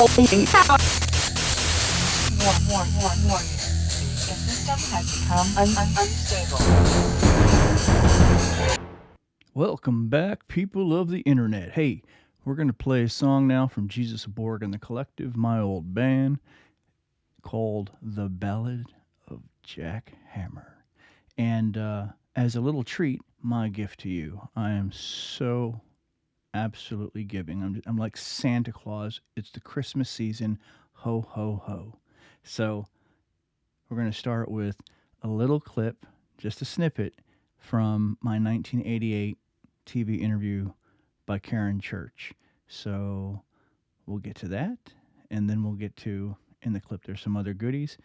Warning. The system has become unstable. Welcome back, people of the internet. Hey, we're going to play a song now from Jesus BORG and the Collective, my old band, called The Ballad of Jack Hammer. And as a little treat, my gift to you. I am so absolutely giving. I'm like Santa Claus. It's the Christmas season. Ho, ho, ho. So we're going to start with a little clip, just a snippet, from my 1988 TV interview by Karen Church. So we'll get to that, and then we'll get to, in the clip, there's some other goodies.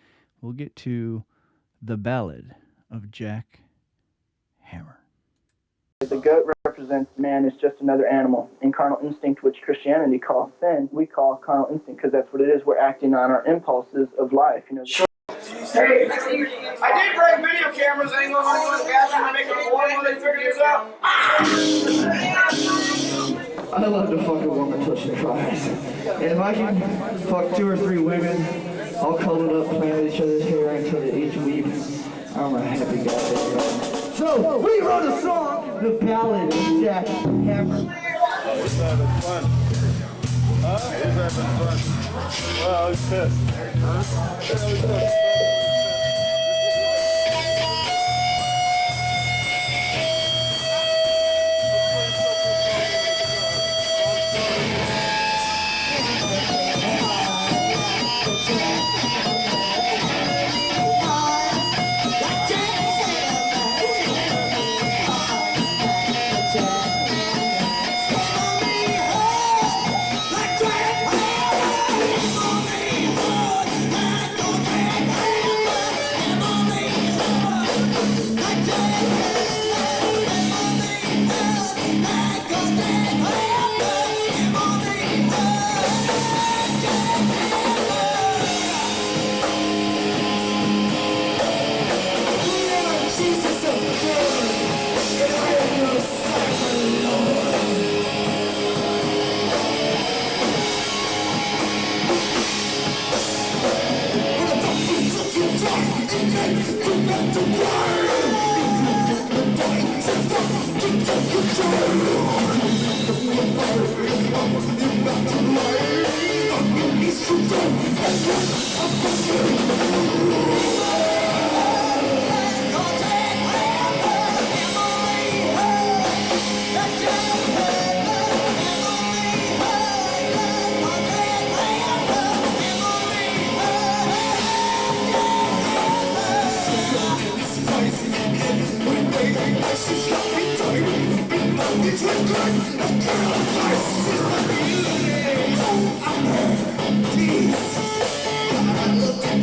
We'll get to The Ballad of Jack Hammer. The goat represents man is just another animal. In carnal instinct, which Christianity calls sin, we call carnal instinct because that's what it is. We're acting on our impulses of life. You know. Hey, I did bring video cameras. Anyone want to go to the bathroom and make a board while they figure this out? I love to fuck a woman till she cries. And if I can fuck 2 or 3 women, all cuddled up, playing with each other's hair until they each weep, I'm a happy guy. So, we wrote a song, The Ballad of Jack Hammer. Who's having fun? Huh? Who's having fun? Well, I was pissed. Huh? Yeah, I was pissed.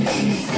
Peace.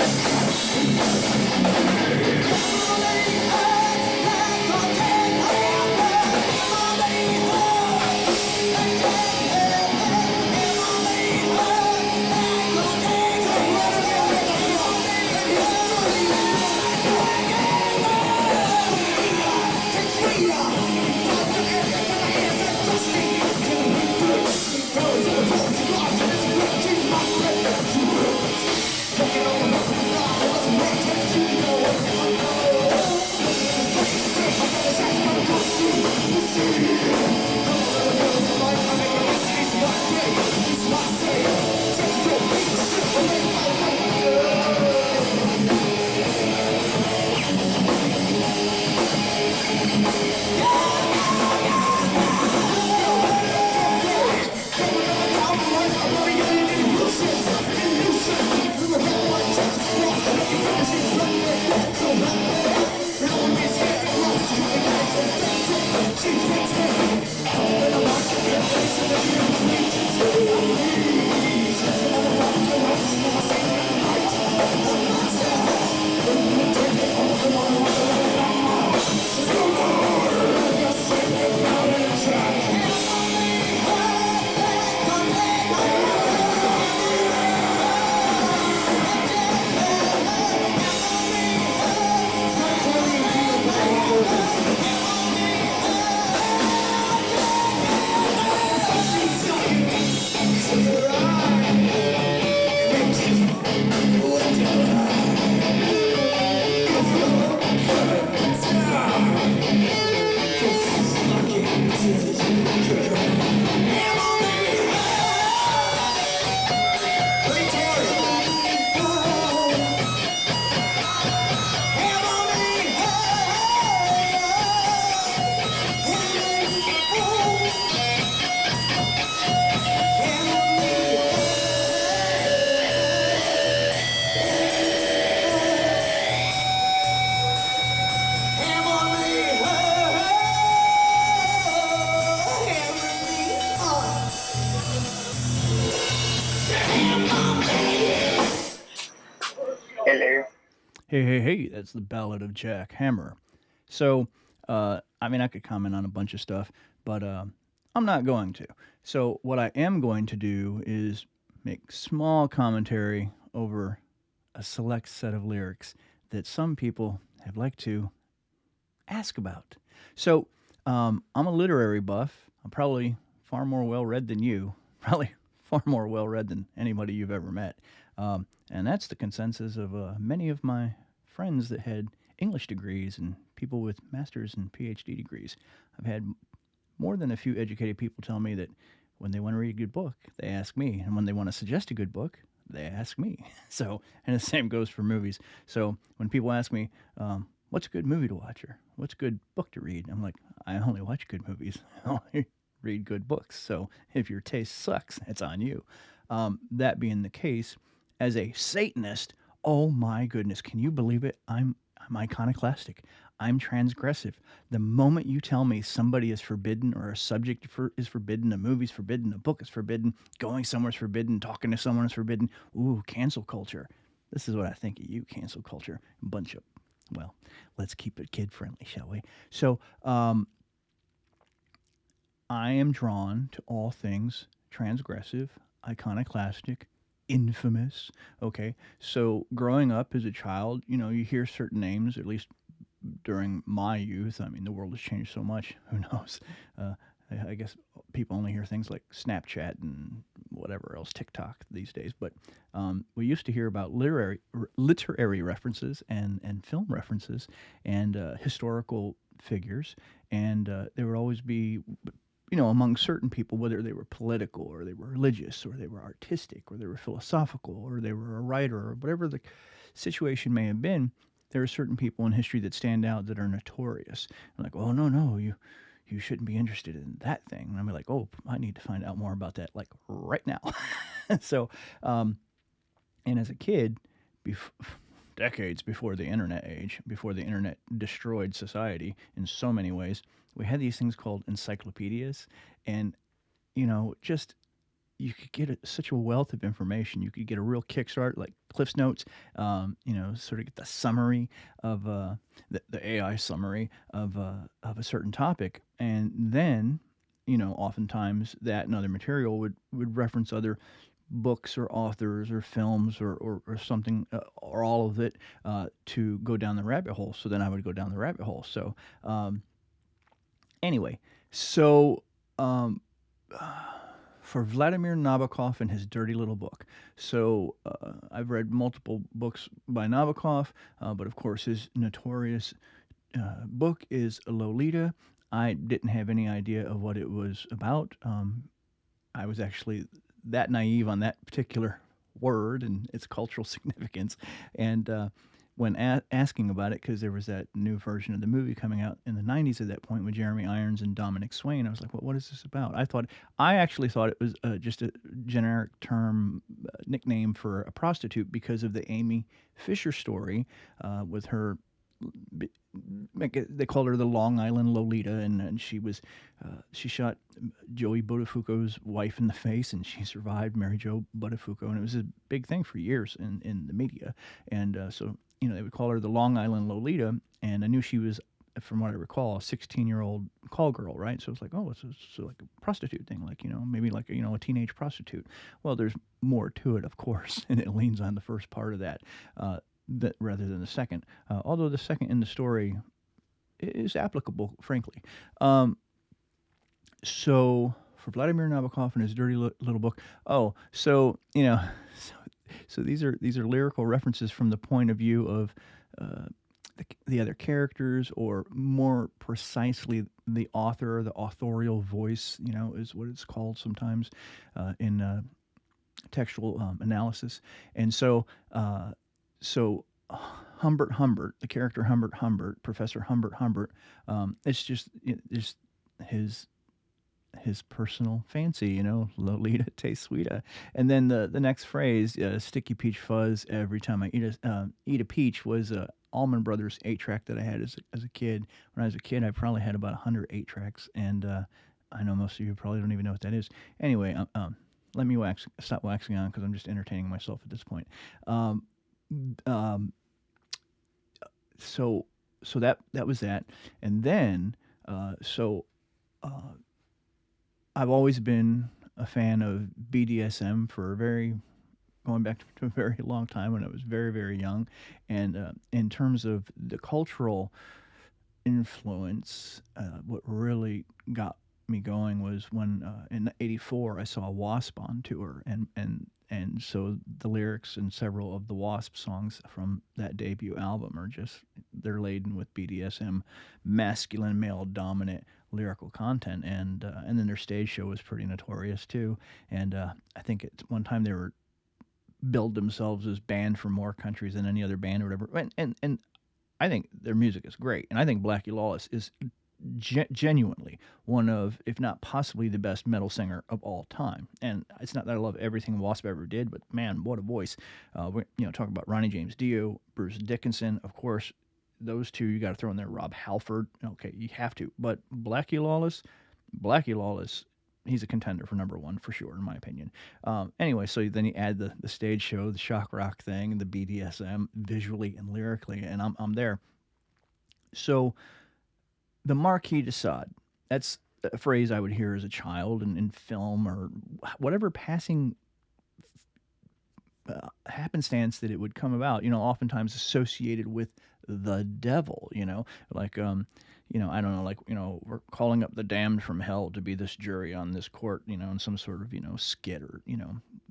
Hey, that's the Ballad of Jack Hammer. So, I mean, I could comment on a bunch of stuff, but I'm not going to. So, what I am going to do is make small commentary over a select set of lyrics that some people have liked to ask about. So, I'm a literary buff. I'm probably far more well read than you, probably far more well read than anybody you've ever met. And that's the consensus of many of my friends that had English degrees and people with master's and PhD degrees. I've had more than a few educated people tell me that when they want to read a good book, they ask me. And when they want to suggest a good book, they ask me. So, and the same goes for movies. So when people ask me, what's a good movie to watch or what's a good book to read? I'm like, I only watch good movies. I only read good books. So if your taste sucks, it's on you. That being the case, as a Satanist, oh my goodness, can you believe it? I'm iconoclastic. I'm transgressive. The moment you tell me somebody is forbidden or a subject is forbidden, a movie's forbidden, a book is forbidden, going somewhere's forbidden, talking to someone is forbidden, ooh, cancel culture. This is what I think of you, cancel culture. Bunch of, well, let's keep it kid-friendly, shall we? So, I am drawn to all things transgressive, iconoclastic, infamous. Okay, so growing up as a child, you hear certain names, at least during my youth. I mean, the world has changed so much. Who knows? I guess people only hear things like Snapchat and whatever else, TikTok these days. But we used to hear about literary references and film references and historical figures, and there would always be, among certain people, whether they were political or they were religious or they were artistic or they were philosophical or they were a writer or whatever the situation may have been, there are certain people in history that stand out that are notorious. I'm like, oh, no, you shouldn't be interested in that thing. And I'm like, oh, I need to find out more about that, like right now. So, and as a kid, decades before the internet age, before the internet destroyed society in so many ways, we had these things called encyclopedias, and just you could get such a wealth of information. You could get a real kickstart, like Cliff's Notes, sort of get the summary of the AI summary of a certain topic, and then oftentimes that and other material would reference other books or authors or films or something or all of it to go down the rabbit hole. So then I would go down the rabbit hole. So anyway, so for Vladimir Nabokov and his dirty little book. So I've read multiple books by Nabokov, but of course his notorious book is Lolita. I didn't have any idea of what it was about. I was actually that naive on that particular word and its cultural significance. And when asking about it, because there was that new version of the movie coming out in the 90s at that point with Jeremy Irons and Dominic Swain, I was like, well, what is this about? I actually thought it was just a generic term, nickname for a prostitute because of the Amy Fisher story with her. They called her the Long Island Lolita, and she shot Joey Buttafuoco's wife in the face, and she survived, Mary Jo Buttafuoco, and it was a big thing for years in the media. And so they would call her the Long Island Lolita, and I knew she was, from what I recall, a 16-year-old call girl, right? So it's like, oh, it's like a prostitute thing, like maybe like a teenage prostitute. Well, there's more to it, of course, and it leans on the first part of that. That rather than the second, although the second in the story is applicable, frankly. So for Vladimir Nabokov and his dirty little book, so so these are lyrical references from the point of view of the other characters, or more precisely the author, the authorial voice, is what it's called sometimes in textual analysis. And so Humbert, the character Humbert, Professor Humbert, it's just his personal fancy, Lolita tastes sweeter. And then the next phrase, sticky peach fuzz every time I eat a peach, was a Allman Brothers 8-track that I had as a kid. When I was a kid, I probably had about 100 8-tracks, and I know most of you probably don't even know what that is. Anyway, let me stop waxing on, because I'm just entertaining myself at this point. So that was that. And then I've always been a fan of BDSM going back to a very long time, when I was very, very young. And in terms of the cultural influence, what really got me going was when in '84 I saw Wasp on tour, and so the lyrics in several of the Wasp songs from that debut album they're laden with BDSM, masculine, male dominant lyrical content, and then their stage show was pretty notorious too. And I think at one time they were billed themselves as banned from more countries than any other band or whatever. And I think their music is great, and I think Blackie Lawless is genuinely one of, if not possibly, the best metal singer of all time. And it's not that I love everything Wasp ever did, but man, what a voice! We're talking about Ronnie James Dio, Bruce Dickinson, of course. Those two you got to throw in there. Rob Halford, okay, you have to. But Blackie Lawless, he's a contender for number one for sure, in my opinion. Anyway, so then you add the stage show, the shock rock thing, the BDSM visually and lyrically, and I'm there. So the Marquis de Sade, that's a phrase I would hear as a child in film or whatever passing happenstance that it would come about, oftentimes associated with the devil, like, I don't know, like, we're calling up the damned from hell to be this jury on this court, in some sort of, skit or,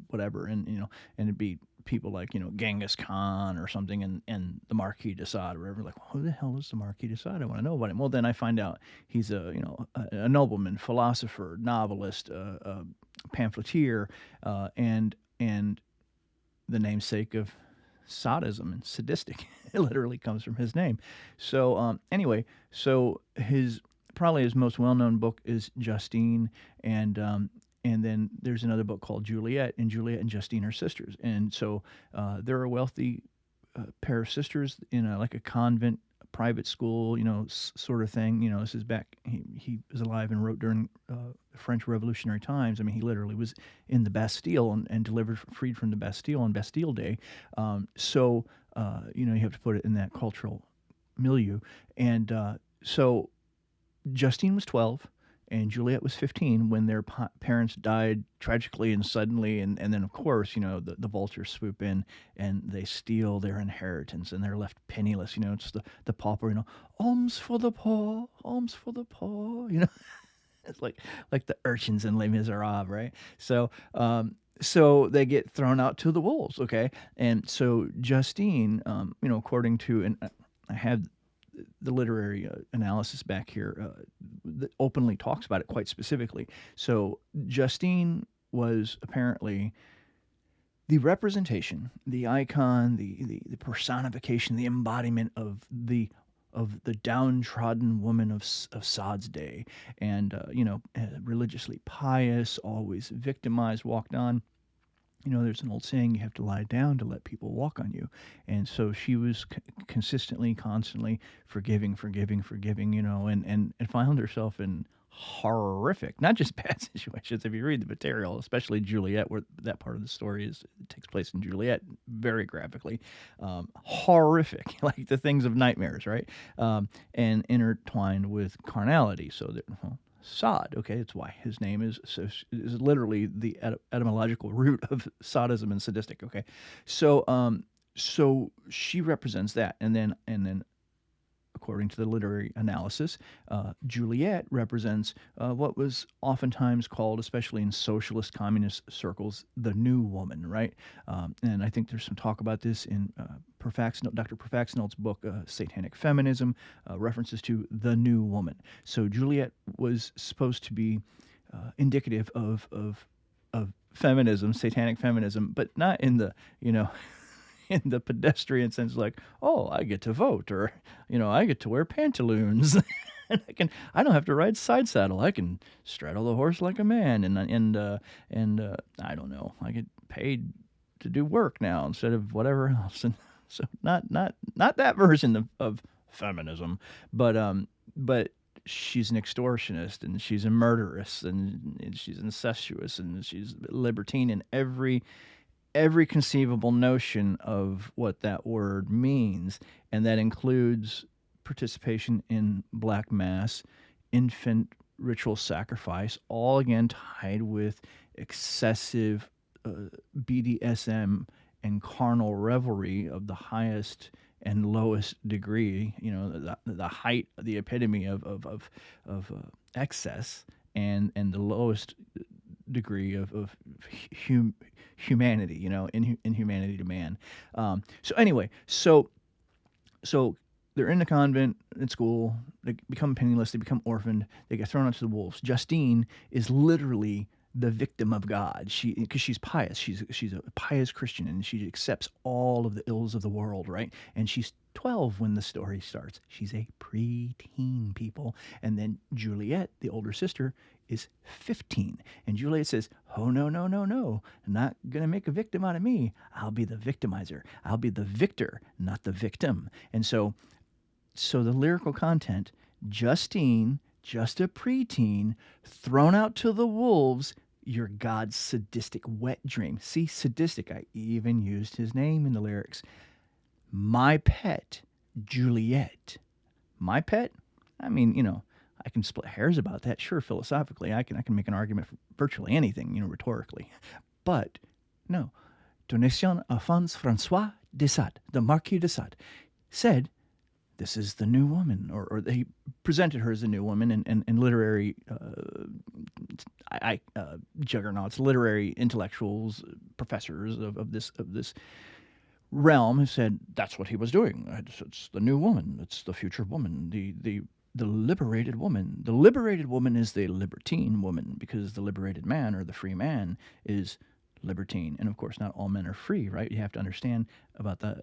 whatever. And, and it'd be people like, Genghis Khan or something, and the Marquis de Sade or whatever. Like, who the hell is the Marquis de Sade? I want to know about him. Well, then I find out he's a nobleman, philosopher, novelist, pamphleteer, and the namesake of sadism and sadistic. It literally comes from his name. So anyway, so probably his most well-known book is Justine, and then there's another book called Juliet, and Juliet and Justine are sisters. And so they're a wealthy pair of sisters in a convent private school, sort of thing. This is back, he was alive and wrote during the French Revolutionary times. I mean, he literally was in the Bastille and freed from the Bastille on Bastille Day. So you have to put it in that cultural milieu. And so Justine was 12 and Juliet was 15 when their parents died tragically and suddenly, and then of course the vultures swoop in and they steal their inheritance and they're left penniless. It's the pauper, alms for the poor, alms for the poor. It's like the urchins in Les Miserables, right? So so they get thrown out to the wolves, okay? And so Justine, according to, and I have the literary analysis back here that openly talks about it quite specifically. So Justine was apparently the representation, the icon, the personification, the embodiment of the downtrodden woman of Sade's day, and religiously pious, always victimized, walked on. There's an old saying, you have to lie down to let people walk on you. And so she was consistently, constantly forgiving, and found herself in horrific, not just bad situations. If you read the material, especially Juliet, where that part of the story takes place in Juliet, very graphically, horrific, like the things of nightmares, right? And intertwined with carnality. So that, Sade, okay, it's why his name is literally the etymological root of sadism and sadistic, okay? So so she represents that, and then of according to the literary analysis. Juliet represents what was oftentimes called, especially in socialist communist circles, the new woman, right? And I think there's some talk about this in Dr. Profaxinel's book, Satanic Feminism, references to the new woman. So Juliet was supposed to be indicative of feminism, satanic feminism, but not in the, in the pedestrian sense, like, oh, I get to vote, or, I get to wear pantaloons. And I don't have to ride side saddle. I can straddle the horse like a man, and I don't know. I get paid to do work now instead of whatever else. And so not that version of feminism, but she's an extortionist, and she's a murderess, and she's incestuous, and she's libertine in every conceivable notion of what that word means, and that includes participation in black mass, infant ritual sacrifice, all again tied with excessive BDSM and carnal revelry of the highest and lowest degree, the height, the epitome of excess, and the lowest degree of humanity, inhumanity to man. So anyway, so they're in the convent, in school, they become penniless, they become orphaned, they get thrown out to the wolves. Justine is literally the victim of God. Because she's pious. She's a pious Christian, and she accepts all of the ills of the world, right? And she's 12 when the story starts. She's a preteen, people. And then Juliet, the older sister, is 15. And Juliet says, oh, no, not going to make a victim out of me. I'll be the victimizer. I'll be the victor, not the victim. And so the lyrical content, Justine, just a preteen, thrown out to the wolves, your God's sadistic wet dream. See, sadistic, I even used his name in the lyrics. My pet, Juliet. My pet? I mean, I can split hairs about that. Sure, philosophically, I can make an argument for virtually anything, rhetorically. But, no. Donation Alphonse François de Sade, the Marquis de Sade, said, this is the new woman, or they presented her as the new woman, and literary juggernauts, literary intellectuals, professors of this realm have said that's what he was doing. It's the new woman. It's the future woman. The liberated woman. The liberated woman is the libertine woman, because the liberated man, or the free man, is libertine. And of course, not all men are free, right? You have to understand about the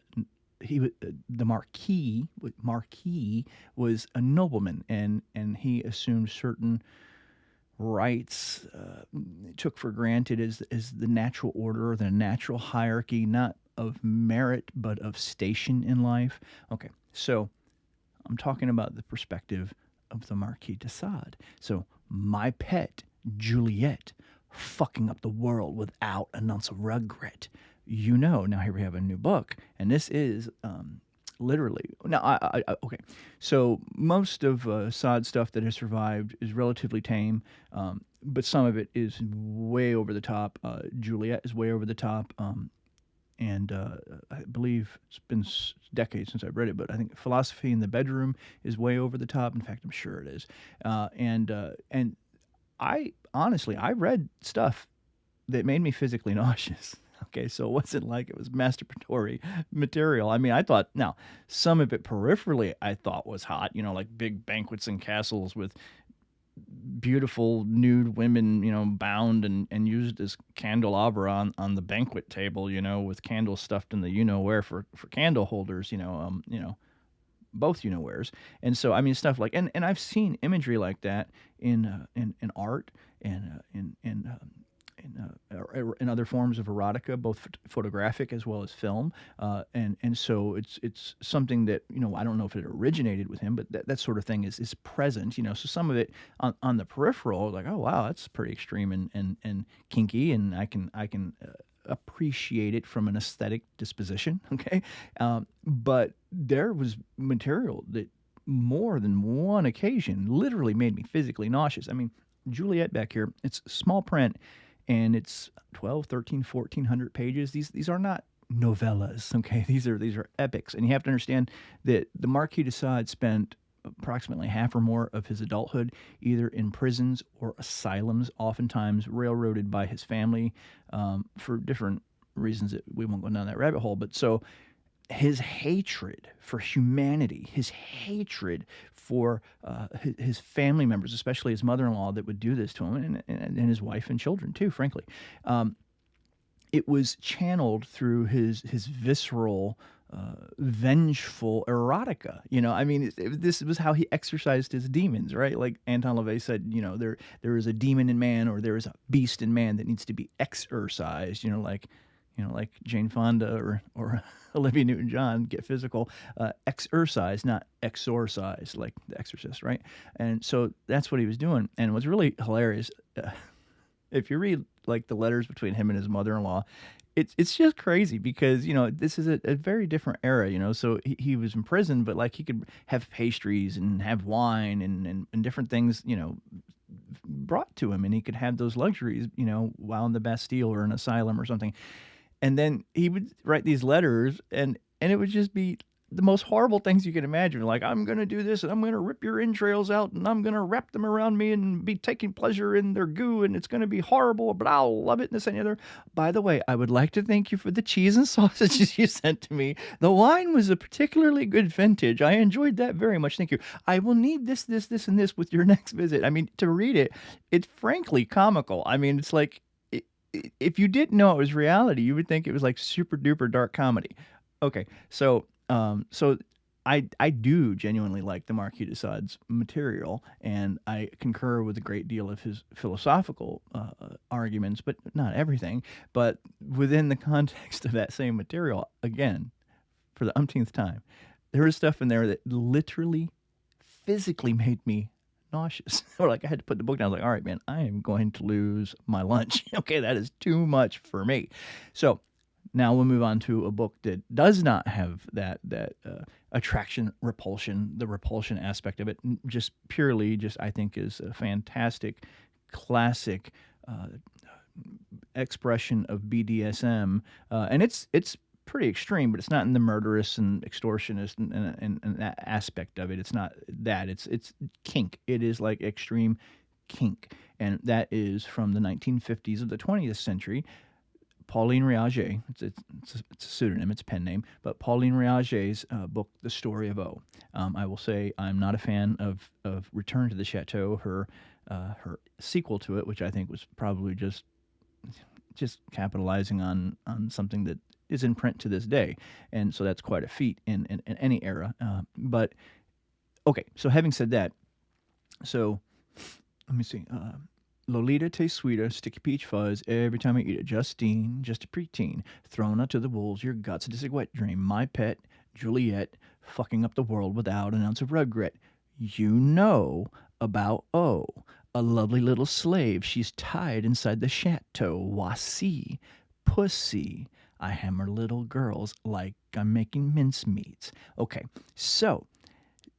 Marquis was a nobleman, and he assumed certain rights, took for granted as the natural order, or the natural hierarchy, not of merit but of station in life. Okay, so I'm talking about the perspective of the Marquis de Sade. So my pet Juliet, fucking up the world without an ounce of regret. Now here we have a new book, and this is literally. Now, okay, so most of Sade's stuff that has survived is relatively tame, but some of it is way over the top. Juliet is way over the top, and I believe it's been decades since I've read it, but I think Philosophy in the Bedroom is way over the top. In fact, I'm sure it is. And I honestly, I read stuff that made me physically nauseous. Okay, so it wasn't like it was masturbatory material. I mean, I thought, now, some of it peripherally I thought was hot, like big banquets and castles with beautiful nude women, bound and used as candelabra on the banquet table, with candles stuffed in the where for candle holders, both wheres. And so, I mean, stuff like, and I've seen imagery like that in art and in other forms of erotica, both photographic as well as film, and so it's something that I don't know if it originated with him, but that sort of thing is present. So some of it on the peripheral, like, oh wow, that's pretty extreme and kinky, and I can appreciate it from an aesthetic disposition. Okay, but there was material that more than one occasion literally made me physically nauseous. I mean, Juliet back here, it's small print. And it's 12, 13, 1,400 pages. These are not novellas. Okay, these are epics, and you have to understand that the Marquis de Sade spent approximately half or more of his adulthood either in prisons or asylums, oftentimes railroaded by his family for different reasons that we won't go down that rabbit hole. But so his hatred for humanity, his hatred for his family members, especially his mother-in-law that would do this to him, and his wife and children too, frankly, it was channeled through his visceral, vengeful erotica. I mean, this was how he exercised his demons, right? Like Anton LaVey said, there is a demon in man, or there is a beast in man that needs to be exorcised. Like Jane Fonda or Olivia Newton-John, get physical, exorcise, not exorcise, like The Exorcist, right? And so that's what he was doing. And what's really hilarious, if you read like the letters between him and his mother-in-law, it's just crazy because this is a very different era. So he was in prison, but like he could have pastries and have wine and different things brought to him, and he could have those luxuries while in the Bastille or an asylum or something. And then he would write these letters, and it would just be the most horrible things you can imagine. Like, I'm going to do this, and I'm going to rip your entrails out, and I'm going to wrap them around me and be taking pleasure in their goo, and it's going to be horrible, but I'll love it, and this and the other. By the way, I would like to thank you for the cheese and sausages you sent to me. The wine was a particularly good vintage. I enjoyed that very much. Thank you. I will need this, and this with your next visit. I mean, to read it, it's frankly comical. I mean, it's like, if you didn't know it was reality, you would think it was like super duper dark comedy. Okay, so I do genuinely like the Marquis de Sade's material, and I concur with a great deal of his philosophical arguments, but not everything. But within the context of that same material, again, for the umpteenth time, there was stuff in there that literally, physically made me nauseous. Or like I had to put the book down. I was like, all right, man, I am going to lose my lunch. Okay, that is too much for me. So now we'll move on to a book that does not have that attraction, repulsion, the repulsion aspect of it. Just purely, I think, is a fantastic, classic expression of BDSM, and it's pretty extreme, but it's not in the murderous and extortionist and that aspect of it. It's not that. It's kink. It is like extreme kink, and that is from the 1950s of the 20th century. Pauline Réage, it's a pseudonym, it's a pen name, but Pauline Réage's book, The Story of O. I will say I'm not a fan of Return to the Chateau, her sequel to it, which I think was probably just capitalizing on something that is in print to this day, and so that's quite a feat in any era. But okay, so having said that, so let me see. Lolita tastes sweeter, sticky peach fuzz every time I eat it. Justine, just a preteen, thrown out to the wolves. Your guts, just a wet dream. My pet, Juliet, fucking up the world without an ounce of regret. You know about O, a lovely little slave. She's tied inside the chateau. Voici, pussy. I hammer little girls like I'm making mincemeats. Okay, so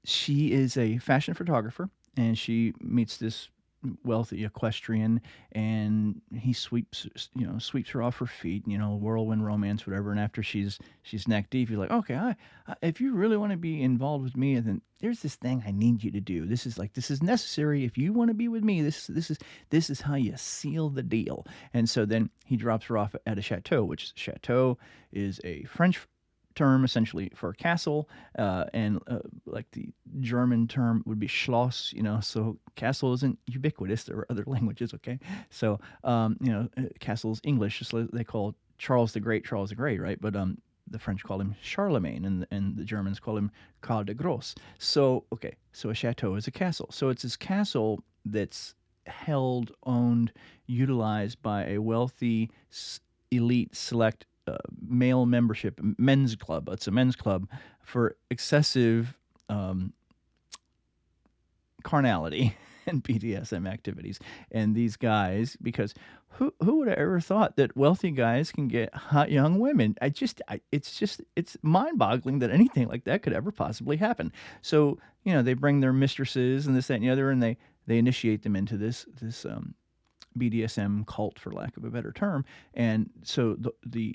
she is a fashion photographer, and she meets this wealthy equestrian, and he sweeps her off her feet, whirlwind romance, whatever. And after she's neck deep, he's like, okay, if you really want to be involved with me, then there's this thing I need you to do. This is necessary. If you want to be with me, this is how you seal the deal. And so then he drops her off at a chateau, which chateau is a French term essentially for castle, and like the German term would be Schloss, so castle isn't ubiquitous. There are other languages, okay? So, castle is English, just like they call Charles the Great, right? But the French call him Charlemagne, and the Germans call him Karl de Gros. So, okay, so a chateau is a castle. So it's this castle that's held, owned, utilized by a wealthy, elite, select male membership, men's club. It's a men's club for excessive carnality and BDSM activities. And these guys, because who would have ever thought that wealthy guys can get hot young women? It's mind-boggling that anything like that could ever possibly happen. So, they bring their mistresses and this, that, and the other, and they initiate them into this BDSM cult, for lack of a better term. And so the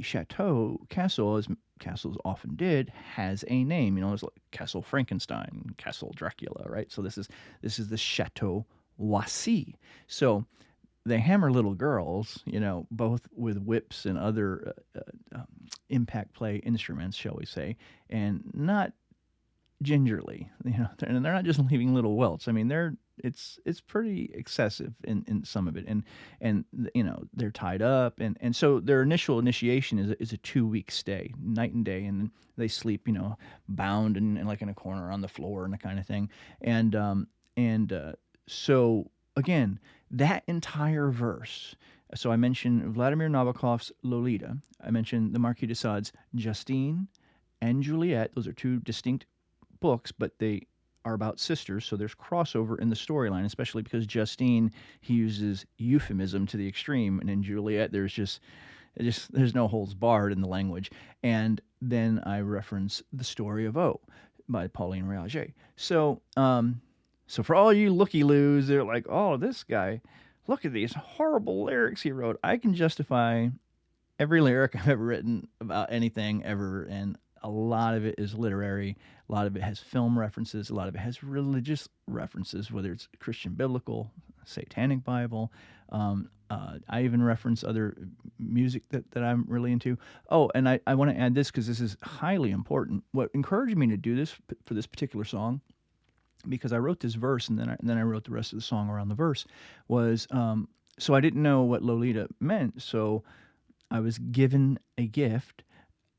castle, as castles often did, has a name. It's like Castle Frankenstein, Castle Dracula, right? So this is the Chateau Wasi. So they hammer little girls, both with whips and other impact play instruments, shall we say, and not gingerly, and they're not just leaving little welts. I mean, it's pretty excessive in some of it, and they're tied up, and so their initial initiation is a 2-week stay, night and day, and they sleep, bound and like in a corner on the floor and that kind of thing, and so again, that entire verse. So I mentioned Vladimir Nabokov's Lolita. I mentioned the Marquis de Sade's Justine and Juliet. Those are two distinct books, but they are about sisters, so there's crossover in the storyline, especially because Justine, he uses euphemism to the extreme, and in Juliet there's no holds barred in the language. And then I reference The Story of O by Pauline Réager. So for all you looky-loos, they're like, oh, this guy, look at these horrible lyrics he wrote. I can justify every lyric I've ever written about anything ever, and a lot of it is literary. A lot of it has film references. A lot of it has religious references, whether it's Christian biblical, satanic Bible. I even reference other music that I'm really into. Oh, and I want to add this because this is highly important. What encouraged me to do this for this particular song, because I wrote this verse and then I wrote the rest of the song around the verse, was so I didn't know what Lolita meant. So I was given a gift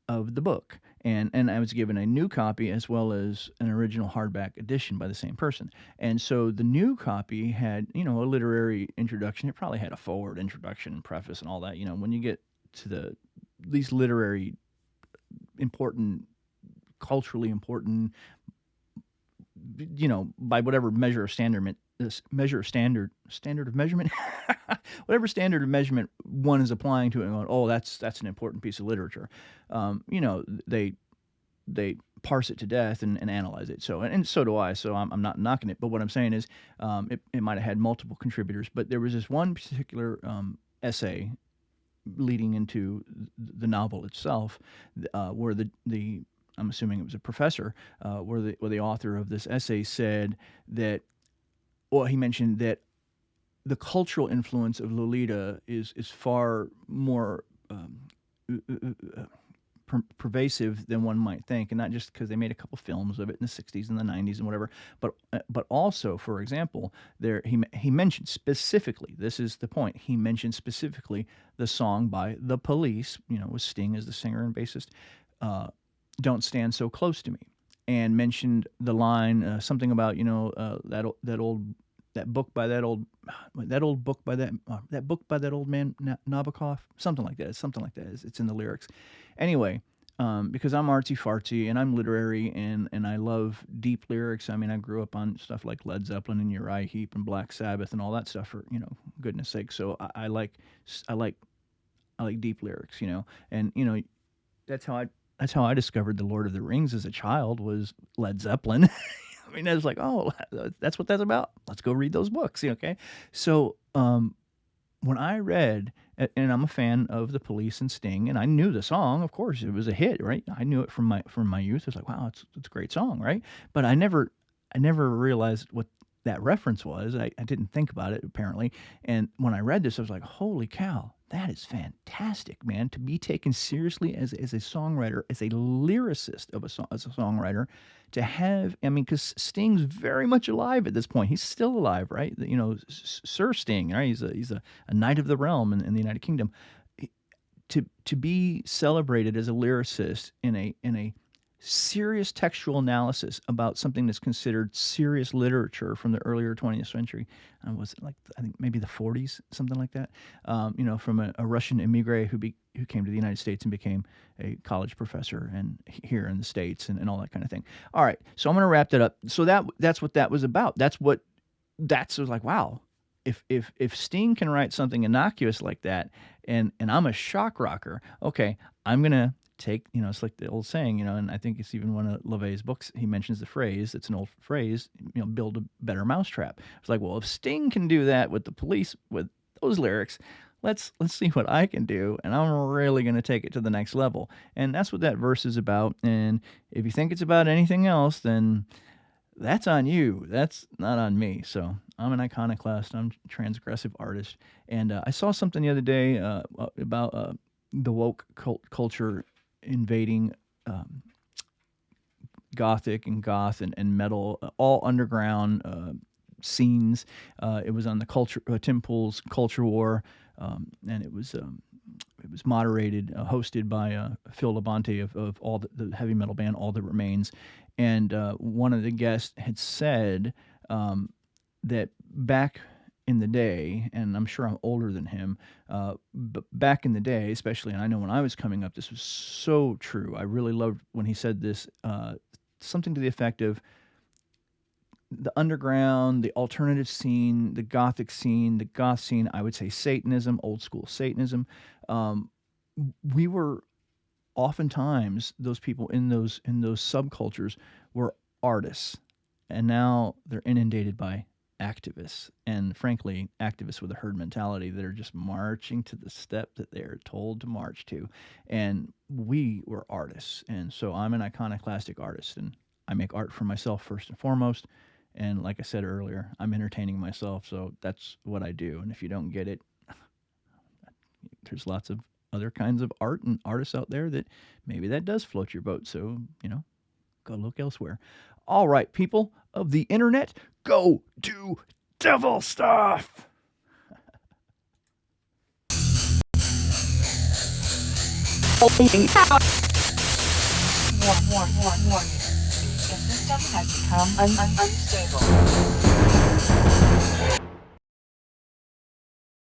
of the book. And I was given a new copy as well as an original hardback edition by the same person. And so the new copy had, a literary introduction. It probably had a forward, introduction, preface, and all that. When you get to these literary important, culturally important, by whatever measure of standard of measurement, whatever standard of measurement one is applying to it, and going, oh, that's an important piece of literature. They parse it to death and analyze it. So and so do I. So I'm not knocking it. But what I'm saying is, it might have had multiple contributors, but there was this one particular essay leading into the novel itself, where the I'm assuming it was a professor, where the author of this essay said that, well, he mentioned that the cultural influence of Lolita is far more pervasive than one might think, and not just because they made a couple films of it in the 60s and the 90s and whatever, but also, for example, he mentioned specifically, this is the point, he mentioned specifically the song by The Police, with Sting as the singer and bassist, Don't Stand So Close to Me, and mentioned the line, something about, that book by that old man Nabokov, something like that. It's in the lyrics. Anyway, because I'm artsy-fartsy and I'm literary and I love deep lyrics. I mean, I grew up on stuff like Led Zeppelin and Uriah Heep and Black Sabbath and all that stuff, for goodness sake. So I like deep lyrics, and that's how I discovered the Lord of the Rings as a child, was Led Zeppelin. I mean, I was like, oh, that's what that's about. Let's go read those books. Okay. So when I read, and I'm a fan of The Police and Sting, and I knew the song, of course, it was a hit, right? I knew it from my youth. I was like, wow, it's a great song, right? But I never realized what that reference was. I didn't think about it, apparently. And when I read this, I was like, holy cow, that is fantastic, man. To be taken seriously as a songwriter, as a lyricist as a songwriter, to have, because Sting's very much alive at this point. He's still alive, right? Sir Sting, right? He's a knight of the realm in the United Kingdom. To be celebrated as a lyricist in a serious textual analysis about something that's considered serious literature from the earlier 20th century. Was it I think maybe the 40s, something like that? From a Russian emigre who came to the United States and became a college professor and here in the States and all that kind of thing. All right, so I'm going to wrap that up. So that's what that was about. I was like, wow. If Sting can write something innocuous like that, and I'm a shock rocker, okay, I'm gonna take, it's like the old saying, and I think it's even one of LaVey's books, he mentions the phrase, it's an old phrase, build a better mousetrap. It's like, well, if Sting can do that with The Police, with those lyrics. Let's see what I can do, and I'm really going to take it to the next level. And that's what that verse is about. And if you think it's about anything else, then that's on you. That's not on me. So I'm an iconoclast. I'm a transgressive artist. And I saw something the other day about the woke culture invading gothic and goth and metal, all underground scenes. It was on the culture Tim Pool's Culture War, and it was moderated, hosted by Phil Labonte of all the heavy metal band All That Remains. And one of the guests had said that back in the day, and I'm sure I'm older than him, but back in the day, especially, and I know when I was coming up, this was so true. I really loved when he said this, something to the effect of the underground, the alternative scene, the gothic scene, the goth scene, I would say Satanism, old school Satanism. We were oftentimes, those people in those subcultures were artists, and now they're inundated by activists, and frankly, activists with a herd mentality that are just marching to the step that they're told to march to. And we were artists, and so I'm an iconoclastic artist, and I make art for myself first and foremost. And like I said earlier, I'm entertaining myself, so that's what I do. And if you don't get it, there's lots of other kinds of art and artists out there that maybe that does float your boat. So, go look elsewhere. All right, people of the internet, go do devil stuff. Warning. The system has become unstable.